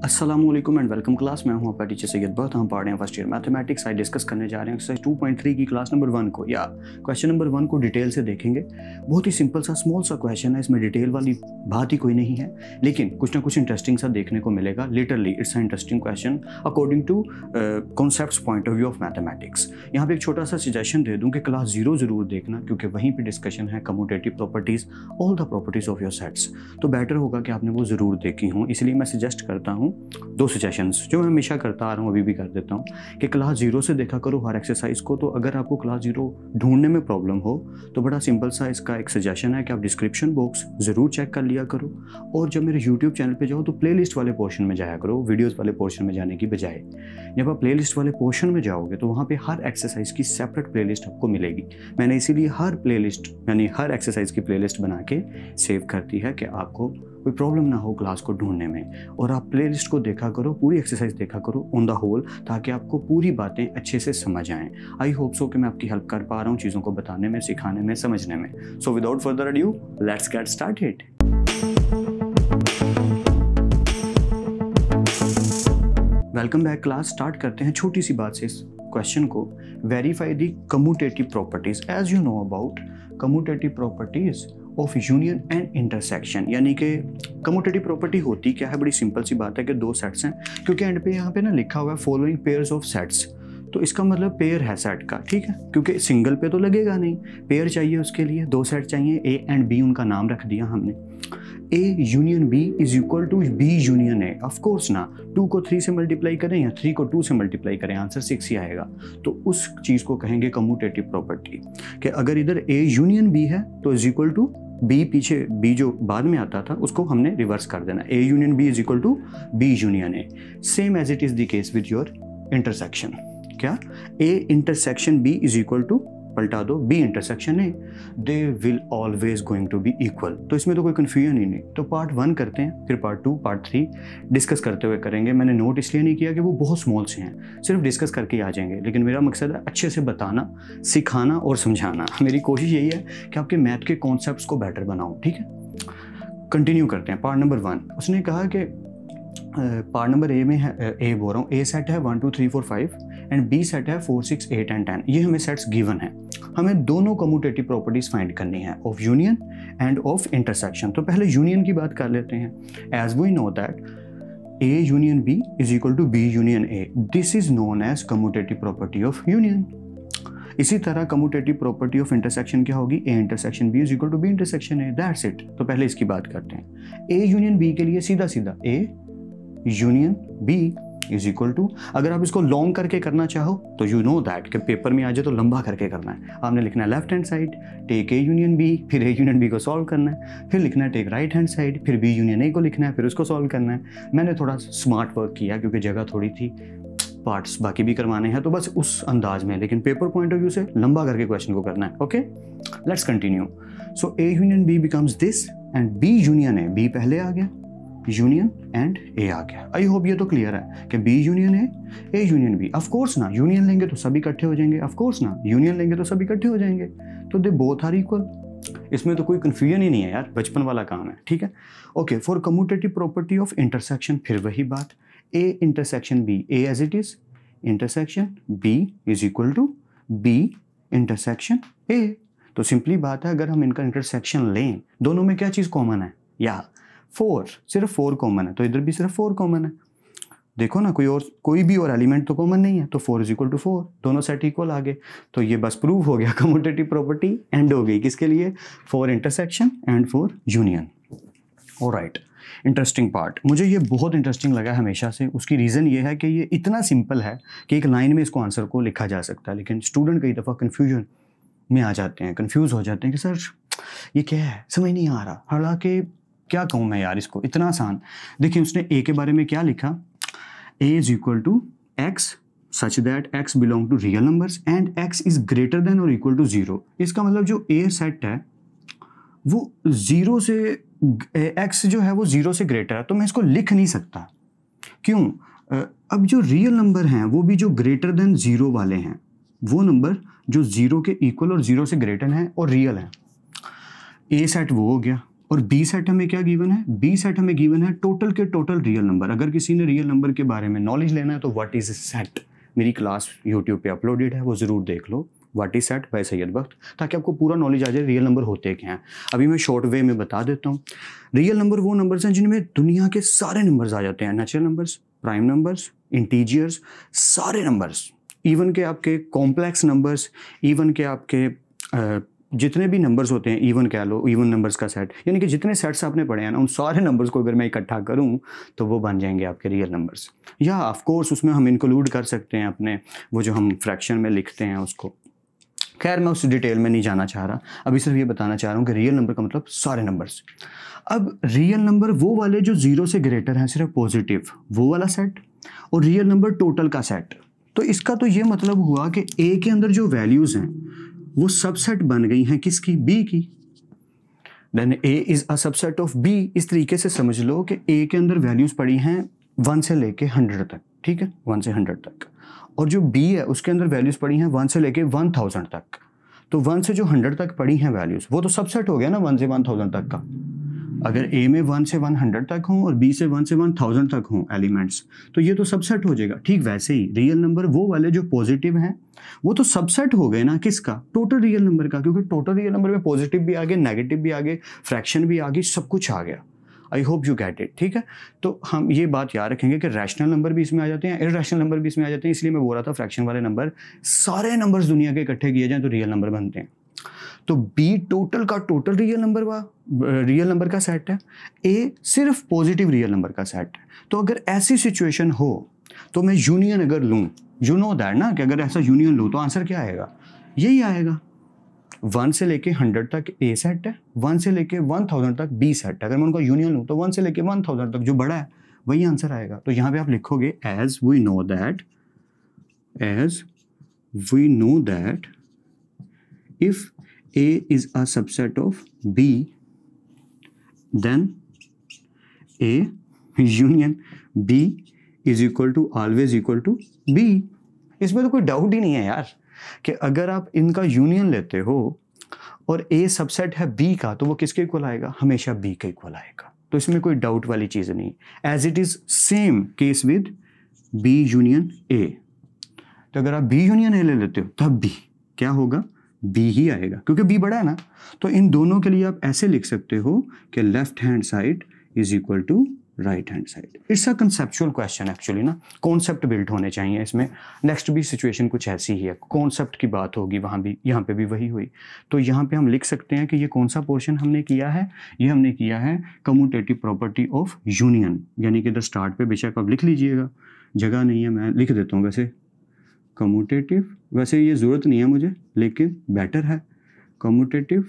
अस्सलामुअलैकुम and welcome class. मैं हूं आपका टीचर सैयद बख्त। हम पढ़ रहे हैं फर्स्ट ईयर मैथमेटिक्स। आज डिस्कस करने जा रहे हैं एक्सरसाइज 2.3 की क्लास नंबर 1 को, या क्वेश्चन नंबर 1 को डिटेल से देखेंगे। बहुत ही सिंपल सा स्मॉल सा क्वेश्चन है, इसमें डिटेल वाली बात ही कोई नहीं है, लेकिन कुछ ना कुछ इंटरेस्टिंग सा देखने को मिलेगा। Literally it's a interesting question according to concepts point of view of mathematics. यहाँ पे एक छोटा सा सजेशन दे दूँ कि क्लास 0 ज़रूर देखना, क्योंकि वहीं पर डिस्कशन है commutative properties, all the properties of your sets. तो बेटर होगा कि आपने वो ज़रूर देखी हों, इसलिए मैं सजेस्ट करता हूँ दो सजेशंस जो मैं हमेशा करता आ रहा हूँ, अभी भी कर देता हूँ कि क्लास 0 से देखा करो हर एक्सरसाइज को। तो अगर आपको क्लास 0 ढूंढने में प्रॉब्लम हो तो बड़ा सिंपल सा इसका एक सजेशन है कि आप डिस्क्रिप्शन बॉक्स ज़रूर चेक कर लिया करो, और जब मेरे यूट्यूब चैनल पे जाओ तो प्लेलिस्ट वाले पोर्शन में जाया करो, वीडियोज़ वाले पोर्शन में जाने की बजाय। जब आप प्लेलिस्ट वाले पोर्शन में जाओगे तो वहाँ पर हर एक्सरसाइज की सेपरेट प्लेलिस्ट आपको मिलेगी। मैंने इसीलिए हर प्लेलिस्ट यानी हर एक्सरसाइज की प्लेलिस्ट बना के सेव कर दी है कि आपको कोई प्रॉब्लम ना हो क्लास को ढूंढने में। और आप प्लेलिस्ट को देखा करो, पूरी एक्सरसाइज देखा करो ऑन द होल, ताकि आपको पूरी बातें अच्छे से समझ आएँ। आई होप सो कि मैं आपकी हेल्प कर पा रहा हूँ चीज़ों को बताने में, सिखाने में, समझने में। So without further adieu let's get started. Welcome back class. Start करते हैं छोटी सी बात से इस क्वेश्चन को। Verify the commutative properties. As you know about commutative properties of union and intersection, यानी कि कम्यूटेटिव प्रॉपर्टी होती क्या है? बड़ी सिंपल सी बात है कि दो सेट्स हैं, क्योंकि एंड पे यहाँ पे ना लिखा हुआ है फॉलोइंग पेयर्स ऑफ सेट्स, तो इसका मतलब पेयर है सेट का, ठीक है, क्योंकि सिंगल पे तो लगेगा नहीं, पेयर चाहिए उसके लिए, दो सेट चाहिए, ए एंड बी उनका नाम रख दिया हमने। A union B is equal to B union A. Of course ना, 2 को 3 से मल्टीप्लाई करें या 3 को 2 से मल्टीप्लाई करें, आंसर 6 ही आएगा। तो उस चीज़ को कहेंगे कम्यूटेटिव प्रॉपर्टी, कि अगर इधर ए यूनियन बी है तो इज इक्वल टू बी, पीछे बी जो बाद में आता था उसको हमने रिवर्स कर देना, A union B is equal to B union A. Same as it is the case with your intersection. क्या? A intersection B is equal to, पलटा दो, B intersection A, they will always going to be equal. तो इसमें तो कोई confusion ही नहीं। तो part 1 करते हैं, फिर पार्ट 2 पार्ट 3 डिस्कस करते हुए करेंगे। मैंने नोट इसलिए नहीं किया कि वो बहुत स्मॉल से हैं, सिर्फ डिस्कस करके आ जाएंगे, लेकिन मेरा मकसद है अच्छे से बताना, सिखाना और समझाना। मेरी कोशिश यही है कि आपके मैथ के कॉन्सेप्ट्स को बेटर बनाऊँ, ठीक है। कंटिन्यू करते हैं। पार्ट नंबर 1 उसने कहा कि पार्ट नंबर ए में है, ए बोल रहा हूँ, ए सेट है 1 2 3 4 5 एंड बी सेट है 4 6 8 एंड 10। ये हमें सेट्स गिवन है। हमें दोनों कम्यूटेटिव प्रॉपर्टीज फाइंड करनी है, of union and of intersection. तो पहले यूनियन की बात कर लेते हैं। As we know that A union B is equal to B union A, this is known as commutative property of union. इसी तरह कम्यूटेटिव प्रॉपर्टी ऑफ इंटरसेक्शन क्या होगी? A intersection B is equal to B intersection A, that's it. तो पहले इसकी बात करते हैं। ए यूनियन बी के लिए सीधा सीधा A union B is equal to, अगर आप इसको लॉन्ग करके करना चाहो तो यू नो दैट कि पेपर में आ जाए तो लंबा करके करना है। आपने लिखना है left hand side take A union B, फिर ए यूनियन बी को सॉल्व करना है, फिर लिखना है टेक राइट हैंड साइड, फिर बी यूनियन ए को लिखना है, फिर उसको सॉल्व करना है। मैंने थोड़ा स्मार्ट वर्क किया क्योंकि जगह थोड़ी थी, पार्ट्स बाकी भी करवाने हैं, तो बस उस अंदाज में, लेकिन पेपर पॉइंट ऑफ व्यू से लंबा करके क्वेश्चन को करना है। Okay, let's continue. So A union B becomes this and B union A, B पहले आ गया, यूनियन एंड ए आ गया। आई होप ये तो क्लियर है कि B union A union B. Of course ना, यूनियन लेंगे तो सभी इकट्ठे हो जाएंगे, ऑफ कोर्स ना, यूनियन लेंगे तो सभी इकट्ठे हो जाएंगे, तो दे बोथ आर इक्वल। इसमें तो कोई कंफ्यूजन ही नहीं है यार, बचपन वाला काम है, ठीक है। Okay, for commutative property of intersection फिर वही बात, A intersection B, A as it is, intersection B is equal to B intersection A. तो सिंपली बात है, अगर हम इनका इंटरसेक्शन लें, दोनों में क्या चीज़ कॉमन है? या 4, सिर्फ 4 कॉमन है, तो इधर भी सिर्फ 4 कॉमन है। देखो ना, कोई भी और एलिमेंट तो कॉमन नहीं है, तो 4 इज इक्वल टू 4, दोनों सेट इक्वल आ गए। तो ये बस प्रूव हो गया, कम्यूटेटिव प्रॉपर्टी एंड हो गई। किसके लिए? For intersection and for union. Alright, interesting part, मुझे ये बहुत इंटरेस्टिंग लगा हमेशा से। उसकी रीज़न ये है कि ये इतना सिंपल है कि एक लाइन में इसको आंसर को लिखा जा सकता है, लेकिन स्टूडेंट कई दफ़ा कन्फ्यूजन में आ जाते हैं, कन्फ्यूज़ हो जाते हैं कि सर ये क्या है, समझ नहीं आ रहा। हालांकि क्या कहूँ मैं यार इसको, इतना आसान। देखिए उसने ए के बारे में क्या लिखा, A is equal to X such that X belong to real numbers and X is greater than और इक्वल टू 0। इसका मतलब जो ए सेट है वो 0 से, एक्स जो है वो 0 से ग्रेटर है, तो मैं इसको लिख नहीं सकता। क्यों? अब जो रियल नंबर हैं वो भी जो ग्रेटर देन 0 वाले हैं, वो नंबर जो 0 के इक्वल और 0 से ग्रेटर हैं और रियल हैं। ए सेट वो हो गया, और बी सेट हमें क्या गिवन है, बी सेट हमें गिवन है टोटल के टोटल रियल नंबर। अगर किसी ने रियल नंबर के बारे में नॉलेज लेना है तो व्हाट इज सेट, मेरी क्लास यूट्यूब पे अपलोडेड है, वो ज़रूर देख लो, what is set by Syed Bakht, ताकि आपको पूरा नॉलेज आ जाए रियल नंबर होते क्या हैं। अभी मैं शॉर्ट वे में बता देता हूँ। रियल नंबर वो नंबर्स हैं जिनमें दुनिया के सारे नंबर्स आ जाते हैं, natural numbers, prime numbers, integers, सारे नंबर्स, इवन के आपके कॉम्प्लेक्स नंबर्स, इवन के आपके जितने भी नंबर्स होते हैं, इवन कह लो, इवन नंबर्स का सेट, यानी कि जितने सेट्स आपने पढ़े हैं ना, उन सारे नंबर्स को अगर मैं इकट्ठा करूं तो वो बन जाएंगे आपके रियल नंबर्स। या ऑफ कोर्स उसमें हम इंक्लूड कर सकते हैं अपने वो जो हम फ्रैक्शन में लिखते हैं उसको। खैर मैं उस डिटेल में नहीं जाना चाह रहा, अभी सिर्फ ये बताना चाह रहा हूँ कि रियल नंबर का मतलब सारे नंबर्स। अब रियल नंबर वो वाले जो 0 से ग्रेटर हैं, सिर्फ पॉजिटिव, वो वाला सेट, और रियल नंबर टोटल का सेट। तो इसका तो ये मतलब हुआ कि ए के अंदर जो वैल्यूज़ हैं वो सबसेट बन गई हैं किसकी, बी की। Then A is a subset of B. इस तरीके से समझ लो कि ए के अंदर वैल्यूज पड़ी हैं 1 से लेके 100 तक, ठीक है, 1 से 100 तक, और जो बी है उसके अंदर वैल्यूज पड़ी हैं 1 से लेके 1000 तक। तो 1 से जो 100 तक पड़ी हैं वैल्यूज, वो तो सबसेट हो गया ना 1 से 1000 तक का। अगर ए में 1 से 100 तक हों और बी से 1 से 1000 तक हों एलिमेंट्स, तो ये तो सबसेट हो जाएगा। ठीक वैसे ही रियल नंबर वो वाले जो पॉजिटिव हैं वो तो सबसेट हो गए ना किसका, टोटल रियल नंबर का, क्योंकि टोटल रियल नंबर में पॉजिटिव भी आ गए, नेगेटिव भी आ गए, फ्रैक्शन भी आ गई, सब कुछ आ गया। I hope you get it, ठीक है। तो हम ये बात याद रखेंगे कि रैशनल नंबर भी इसमें आ जाते हैं, इररेशनल नंबर भी इसमें आ जाते हैं। इसलिए मैं बोल रहा था फ्रैक्शन वाले नंबर, सारे नंबर्स दुनिया के इकट्ठे किए जाएं तो रियल नंबर बनते हैं। तो बी टोटल का टोटल रियल नंबर का सेट है, ए सिर्फ पॉजिटिव रियल नंबर का सेट है। तो अगर ऐसी सिचुएशन हो तो मैं यूनियन अगर लूँ, यू नो दैट ना, कि अगर ऐसा यूनियन लूँ तो आंसर क्या आएगा, यही आएगा। 1 से लेके 100 तक ए सेट है, 1 से लेके 1000 तक बी सेट है। अगर मैं उनका यूनियन लूँ तो 1 से लेके 1000 तक जो बड़ा है वही आंसर आएगा। तो यहाँ पे आप लिखोगे as we know that if A is a subset of B, then A union B is always equal to B। इसमें तो कोई डाउट ही नहीं है यार कि अगर आप इनका यूनियन लेते हो और A सबसेट है B का, तो वो किसके इक्वल आएगा, हमेशा B के इक्वल आएगा। तो इसमें कोई डाउट वाली चीज़ नहीं, as it is same case with B union A। तो अगर आप B यूनियन A ले लेते हो तब भी क्या होगा, बी ही आएगा, क्योंकि बी बड़ा है ना। तो इन दोनों के लिए आप ऐसे लिख सकते हो कि left hand side is equal to right hand side. It's a conceptual question actually ना, कॉन्सेप्ट बिल्ड होने चाहिए इसमें। नेक्स्ट भी सिचुएशन कुछ ऐसी ही है, कॉन्सेप्ट की बात होगी, वहाँ भी, यहाँ पे भी वही हुई। तो यहाँ पे हम लिख सकते हैं कि ये कौन सा पोर्शन हमने किया है, ये हमने किया है कम्यूटेटिव प्रॉपर्टी ऑफ यूनियन, यानी कि द स्टार्ट पे बेशक आप लिख लीजिएगा, जगह नहीं है, मैं लिख देता हूँ वैसे कम्यूटेटिव, वैसे ये ज़रूरत नहीं है मुझे लेकिन बेटर है, commutative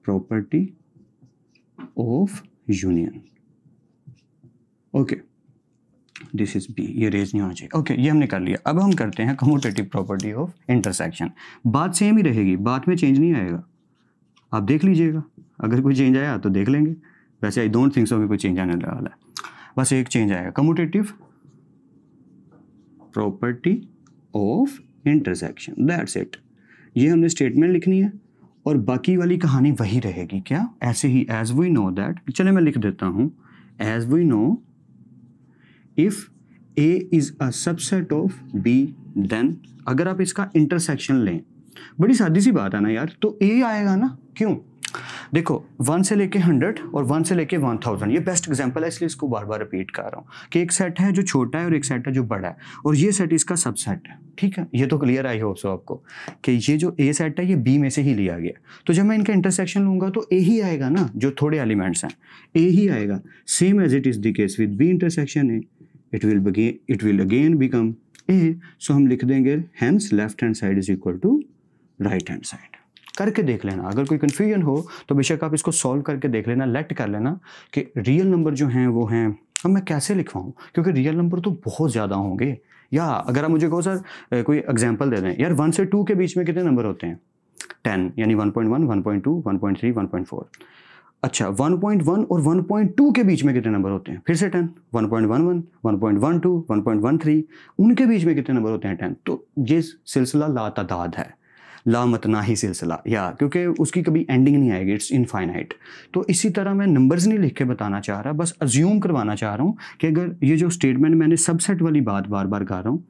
property of union. Okay, this is B, ये रेज नहीं होना चाहिए। ओके, ये हमने कर लिया। अब हम करते हैं कम्यूटेटिव प्रॉपर्टी ऑफ इंटरसेक्शन। बात सेम ही रहेगी, बात में चेंज नहीं आएगा, आप देख लीजिएगा, अगर कोई चेंज आया तो देख लेंगे। वैसे आई डोंट थिंक सो कि कोई चेंज आने वाला है, बस एक चेंज आएगा, commutative property of intersection, that's it. ये हमने स्टेटमेंट लिखनी है और बाकी वाली कहानी वही रहेगी। क्या, ऐसे ही एज वी नो दैट, चले मैं लिख देता हूँ, as we know if A is a subset of B then, अगर आप इसका इंटरसेक्शन लें, बड़ी सादी सी बात है ना यार, तो ए आएगा ना। क्यों, देखो 1 से लेके 100 और 1 से लेके 1000, ये बेस्ट एग्जांपल है, इसलिए इसको बार बार रिपीट कर रहा हूँ कि एक सेट है जो छोटा है और एक सेट है जो बड़ा है, और ये सेट इसका सबसेट है। ठीक है, ये तो क्लियर आई होप सो आपको कि ये जो ए सेट है ये बी में से ही लिया गया। तो जब मैं इनका इंटरसेक्शन लूंगा तो ए ही आएगा ना, जो थोड़े एलिमेंट्स हैं ए ही आएगा। Same as it is the case with B intersection A, it will again become A. So हम लिख देंगे hence left hand side is equal to right hand side. करके देख लेना, अगर कोई कन्फ्यूजन हो तो बेशक आप इसको सॉल्व करके देख लेना, लेट कर लेना कि रियल नंबर जो हैं वो हैं, अब मैं कैसे लिखवाऊँ, क्योंकि रियल नंबर तो बहुत ज़्यादा होंगे। या अगर आप मुझे कहो सर कोई एग्जांपल दे दें, यार 1 से 2 के बीच में कितने नंबर होते हैं, 10, यानी 1.1, 1.2, 1.3, 1.4। अच्छा, 1.1 और 1.2 के बीच में कितने नंबर होते हैं, फिर से 10, 1.11, 1.12, 1.13, उनके बीच में कितने नंबर होते हैं 10। तो ये सिलसिला लातादाद है। लामतना ही सिलसिला, या क्योंकि उसकी कभी एंडिंग नहीं आएगी, इट्स इनफाइनाइट। तो इसी तरह मैं नंबर्स नहीं लिख के बताना चाह रहा, बस अज्यूम करवाना चाह रहा हूँ कि अगर ये जो स्टेटमेंट मैंने सबसेट वाली बात बार बार कह रहा हूँ,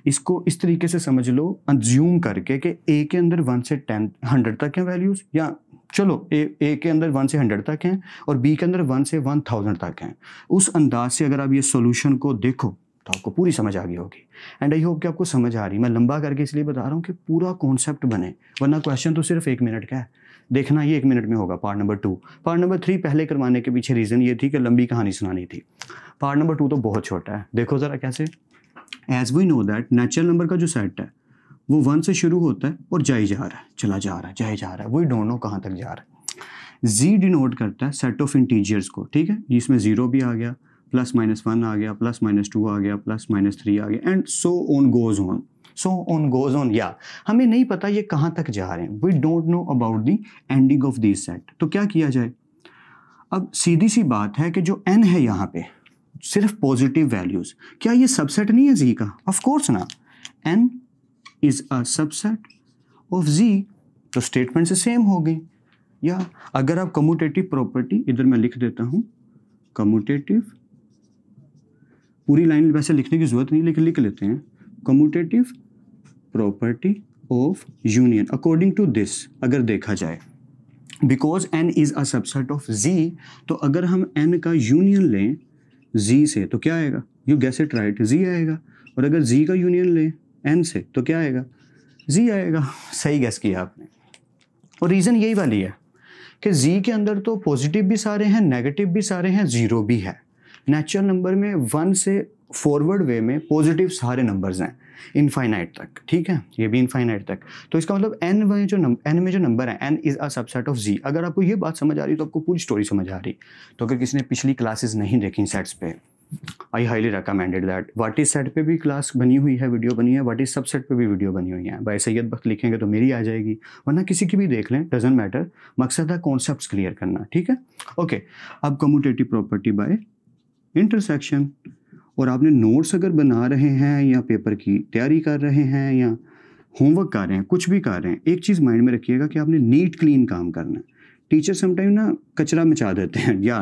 इसको इस तरीके से समझ लो अज्यूम करके कि ए के अंदर 1 से 100 तक हैं वैल्यूज़, या चलो ए के अंदर 1 से 100 तक हैं और बी के अंदर 1 से 1000 तक हैं। उस अंदाज से अगर आप ये सॉल्यूशन को देखो तो आपको पूरी समझ आ गई होगी। एंड आई होप कि आपको समझ आ रही। मैं लंबा करके इसलिए बता रहा हूँ कि पूरा कॉन्सेप्ट बने, वरना क्वेश्चन तो सिर्फ 1 मिनट का है, देखना ये 1 मिनट में होगा। पार्ट नंबर 2, पार्ट नंबर 3 पहले करवाने के पीछे रीज़न ये थी कि लंबी कहानी सुनानी थी। पार्ट नंबर 2 तो बहुत छोटा है, देखो ज़रा कैसे। As we know that natural number का जो सेट है वो 1 से शुरू होता है और जाए जा रहा है, चला जा रहा है, जाए जा रहा है, वी डोंट नो कहाँ तक जा रहा है। जी डिनोट करता है सेट ऑफ इंटीजर्स को, ठीक है, इसमें 0 भी आ गया, +-1 आ गया, +-2 आ गया, +-3 आ गया, and so on goes on. या हमें नहीं पता ये कहाँ तक जा रहे हैं, we don't know about the ending of this set. तो क्या किया जाए? अब सीधी सी बात है कि जो n है यहाँ पे सिर्फ पॉजिटिव वैल्यूज, क्या ये सबसेट नहीं है जी का? ऑफ कोर्स ना, n is a subset of z, तो स्टेटमेंट से सेम हो गई। या अगर आप कम्यूटेटिव प्रॉपर्टी, इधर मैं लिख देता हूं कम्यूटेटिव, पूरी लाइन वैसे लिखने की जरूरत नहीं लेकिन लिख लेते हैं, commutative property of union according to this. अगर देखा जाए because n is a subset of z, तो अगर हम n का यूनियन लें z से तो क्या आएगा? You guess it right, z आएगा। और अगर z का यूनियन लें n से तो क्या आएगा? z आएगा। सही गेस किया आपने। और रीज़न यही वाली है कि z के अंदर तो पॉजिटिव भी सारे हैं, नेगेटिव भी सारे हैं, जीरो भी है। नेचुरल नंबर में 1 से फॉरवर्ड वे में पॉजिटिव सारे नंबर्स हैं इनफाइनाइट तक, ठीक है, ये भी इनफाइनाइट तक। तो इसका मतलब n में जो नंबर है, n is a subset of z। अगर आपको ये बात समझ आ रही तो आपको पूरी स्टोरी समझ आ रही। तो अगर किसी ने पिछली क्लासेस नहीं देखी सेट्स पे, I highly recommended that. What is set पे भी क्लास बनी हुई है, वीडियो बनी है, व्हाट इज सबसेट पे भी वीडियो बनी हुई है। भाई सैयद बख्त लिखेंगे तो मेरी आ जाएगी, वरना किसी की भी देख लें, डजेंट मैटर, मकसद है कॉन्सेप्ट्स क्लियर करना, ठीक है। ओके, अब कम्यूटेटिव प्रॉपर्टी बाय इंटरसेक्शन। और आपने नोट्स अगर बना रहे हैं या पेपर की तैयारी कर रहे हैं या होमवर्क कर रहे हैं, कुछ भी कर रहे हैं, एक चीज़ माइंड में रखिएगा कि आपने नीट क्लीन काम करना है। टीचर समटाइम ना कचरा मचा देते हैं या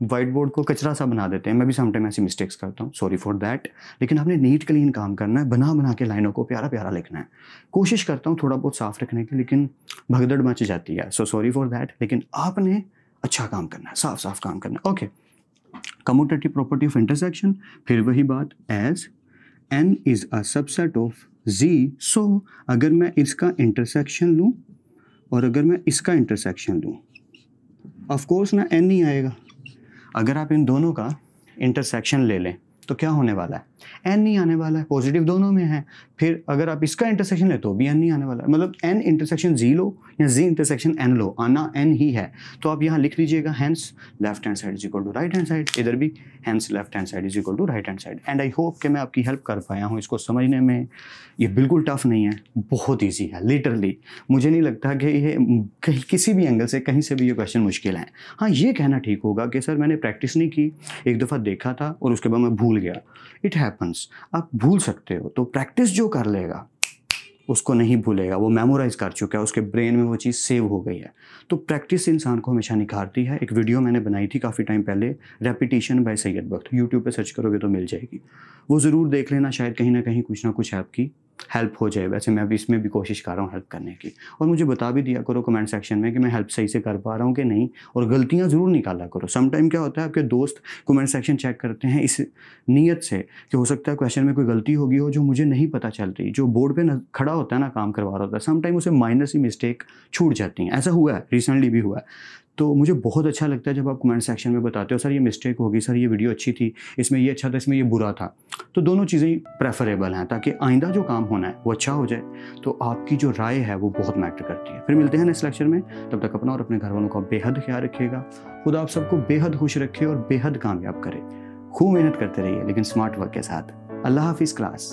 वाइट बोर्ड को कचरा सा बना देते हैं, मैं भी समटाइम ऐसी मिस्टेक्स करता हूँ, सॉरी फॉर दैट। लेकिन आपने नीट क्लीन काम करना है, बना बना के लाइनों को प्यारा प्यारा लिखना है। कोशिश करता हूँ थोड़ा बहुत साफ रखने की, लेकिन भगदड़ मच जाती है, सो सॉरी फॉर दैट। लेकिन आपने अच्छा काम करना है, साफ साफ काम करना है। Okay, commutative property of intersection, फिर वही बात, as n is a subset of z। So अगर मैं इसका इंटरसेक्शन लूँ और अगर मैं इसका इंटरसेक्शन लूँ, ऑफ कोर्स ना n नहीं आएगा। अगर आप इन दोनों का इंटरसेक्शन ले लें तो क्या होने वाला है? n नहीं आने वाला है, पॉजिटिव दोनों में है। फिर अगर आप इसका इंटरसेक्शन ले तो भी n नहीं आने वाला है। मतलब n इंटरसेक्शन z लो या z इंटरसेक्शन n लो, आना n ही है। तो आप यहाँ लिख लीजिएगा hence left hand side is equal to right hand side, इधर भी hence left hand side is equal to right hand side. And I hope कि मैं आपकी हेल्प कर पाया हूँ इसको समझने में। ये बिल्कुल टफ नहीं है, बहुत ईजी है लिटरली। मुझे नहीं लगता कि ये कहीं किसी भी एंगल से कहीं से भी ये क्वेश्चन मुश्किल है। हाँ, ये कहना ठीक होगा कि सर मैंने प्रैक्टिस नहीं की, एक दफ़ा देखा था और उसके बाद मैं भूल गया। इट हैपन्स, आप भूल सकते हो। तो प्रैक्टिस जो कर लेगा उसको नहीं भूलेगा, वो मेमोराइज कर चुका है, उसके ब्रेन में वो चीज़ सेव हो गई है। तो प्रैक्टिस इंसान को हमेशा निखारती है। एक वीडियो मैंने बनाई थी काफ़ी टाइम पहले, रेपिटेशन बाय सैयद बख्त, यूट्यूब पे सर्च करोगे तो मिल जाएगी, वो ज़रूर देख लेना, शायद कहीं ना कहीं कुछ ना कुछ आपकी हेल्प हो जाए। वैसे मैं भी इसमें भी कोशिश कर रहा हूँ हेल्प करने की। और मुझे बता भी दिया करो कमेंट सेक्शन में कि मैं हेल्प सही से कर पा रहा हूँ कि नहीं, और गलतियाँ ज़रूर निकाला करो। समटाइम क्या होता है, आपके दोस्त कमेंट सेक्शन चेक करते हैं इस नीयत से कि हो सकता है क्वेश्चन में कोई गलती होगी हो जो मुझे नहीं पता चल रही। जो बोर्ड पे खड़ा होता है ना, काम करवा रहा होता है, समटाइम उसे माइनर सी मिस्टेक छूट जाती हैं। ऐसा हुआ है, रिसेंटली भी हुआ है। तो मुझे बहुत अच्छा लगता है जब आप कमेंट सेक्शन में बताते हो सर ये मिस्टेक होगी, सर ये वीडियो अच्छी थी, इसमें ये अच्छा था, इसमें ये बुरा था। तो दोनों चीज़ें प्रेफरेबल हैं ताकि आइंदा जो काम होना है वो अच्छा हो जाए। तो आपकी जो राय है वो बहुत मैटर करती है। फिर मिलते हैं नेक्स्ट लेक्चर में, तब तक अपना और अपने घर वालों का बेहद ख्याल रखिएगा। खुदा आप सबको बेहद खुश रखे और बेहद कामयाब करे। खूब मेहनत करते रहिए लेकिन स्मार्ट वर्क के साथ। अल्लाह हाफिज़ क्लास।